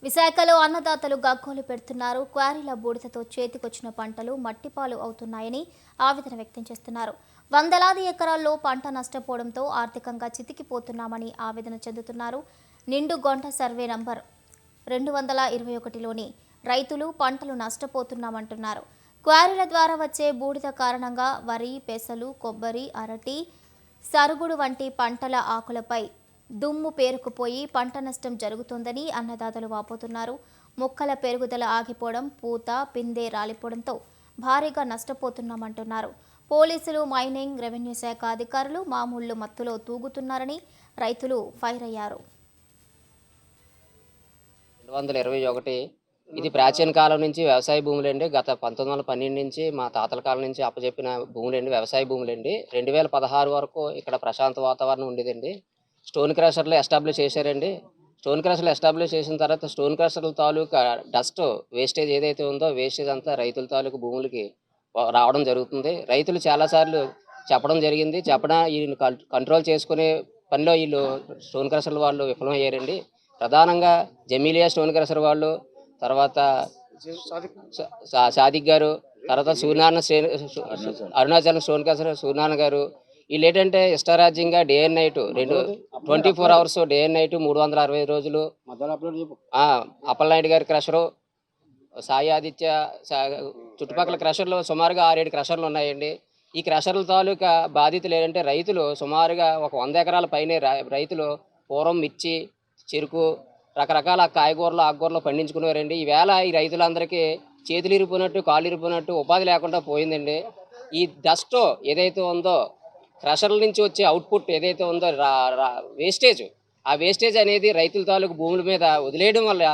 విశాఖలో అన్నదాతలు గగ్గోలు పెడుతున్నారు. క్వారీల బూడిదతో చేతికొచ్చిన పంటలు మట్టిపాలు అవుతున్నాయని ఆవేదన వ్యక్తం చేస్తున్నారు. వందలాది ఎకరాల్లో పంట నష్టపోవడంతో ఆర్థికంగా చితికిపోతున్నామని ఆవేదన చెందుతున్నారు. నిండు గొంట సర్వే నంబర్ 221లోని రైతులు పంటలు నష్టపోతున్నామంటున్నారు. క్వారీల ద్వారా వచ్చే బూడిద కారణంగా వరి, పెసలు, కొబ్బరి, అరటి, సరుగుడు వంటి పంటల ఆకులపై దుమ్ము పేరుకుపోయి పంట నష్టం జరుగుతోందని అన్నదాతలు వాపోతున్నారు. మొక్కల పెరుగుదల ఆగిపోవడం, పూత, పిందె రాలిపోవడంతో భారీగా నష్టపోతున్నామంటున్నారు. పోలీసులు, మైనింగ్, రెవెన్యూ శాఖ అధికారులు మామూళ్లు మత్తులో తూగుతున్నారని రైతులు ఫైర్ అయ్యారు. 221 ఇది ప్రాచీన కాలం నుంచి వ్యవసాయ భూములండి. గత 1912 నుంచి మా తాతల కాలం నుంచి అప్పచెప్పిన భూములండి, వ్యవసాయ భూములండి. 2016 వరకు ఇక్కడ ప్రశాంత వాతావరణం ఉండేదండి. స్టోన్ క్రషర్లు ఎస్టాబ్లిష్ చేశారండి. స్టోన్ క్రషర్లు ఎస్టాబ్లిష్ చేసిన తర్వాత స్టోన్ క్రషర్ల తాలూకా డస్ట్ వేస్టేజ్ ఏదైతే ఉందో వేస్టేజ్ అంతా రైతుల తాలూకు భూములకి రావడం జరుగుతుంది. రైతులు చాలాసార్లు చెప్పడం జరిగింది. వీళ్ళు కంట్రోల్ చేసుకునే పనిలో వీళ్ళు స్టోన్ క్రషర్ల వాళ్ళు విఫలమయ్యారండి. ప్రధానంగా జమీలియా స్టోన్ క్రషర్ వాళ్ళు, తర్వాత సాదిక్ గారు, తర్వాత అరుణాచలం స్టోన్ క్రషర్ సూర్యనారాయణ గారు, వీళ్ళు ఏంటంటే ఇష్టారాజ్యంగా day and night 24 hours day and night 360 రోజులు అప్పలనాయుడు గారి క్రషరు, సాయి ఆదిత్య చుట్టుపక్కల క్రషర్లు సుమారుగా 6-7 క్రషర్లు ఉన్నాయండి. ఈ క్రషర్ల తాలూకా బాధితులు ఏంటంటే రైతులు సుమారుగా ఒక 100 ఎకరాల పైనే రైతులు పూర్వం మిర్చి, చెరుకు, రకరకాల కాయగూరలు, ఆకుకూరలు పండించుకునేవారండి. ఈవేళ ఈ రైతులందరికీ చేతులు ఇరిపోయినట్టు, కాళ్ళు ఇరిపోయినట్టు ఉపాధి లేకుండా పోయిందండి. ఈ డస్ట్ ఏదైతే ఉందో, క్రషర్ల నుంచి వచ్చే అవుట్పుట్ ఏదైతే ఉందో వేస్టేజ్, ఆ వేస్టేజ్ అనేది రైతుల తాలూకు భూముల మీద వదిలేయడం వల్ల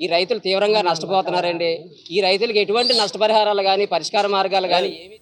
ఈ రైతులు తీవ్రంగా నష్టపోతున్నారండి. ఈ రైతులకు ఎటువంటి నష్టపరిహారాలు కానీ, పరిష్కార మార్గాలు కానీ ఏమీ